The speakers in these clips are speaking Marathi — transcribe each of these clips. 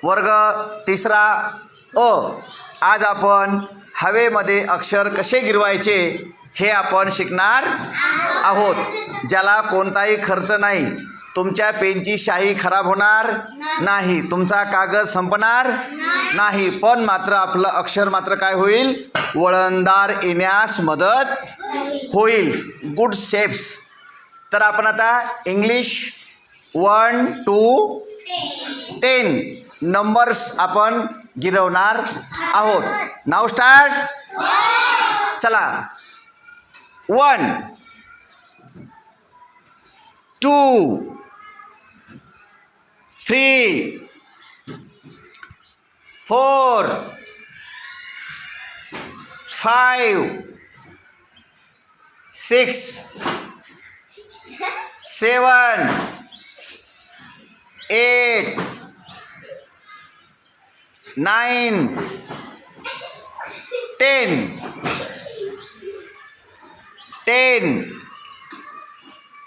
वर्ग तिसरा अ. आज आपण हवेमध्ये अक्षर कसे गिरवायचे हे आपण शिकणार आहोत. ज्याला कोणताही खर्च नाही. तुमच्या पेनची शाई खराब होणार नाही, तुमचा कागद संपणार नाही, पण मात्र आपलं अक्षर मात्र काय होईल, वळणदार येण्यास मदत होईल. Good shapes. तर आपण आता इंग्लिश 1 to 10 नंबर्स आपण गिरवणार आहोत. नाव स्टार्ट. चला. 1 2 3 4 5 6 7 8 9 10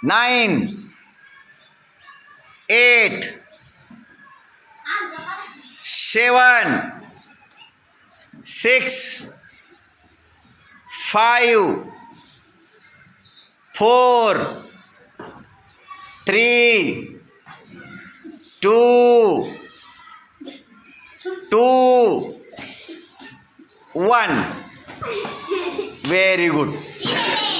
9 8 7 6 5 4 3 2 1. Very good.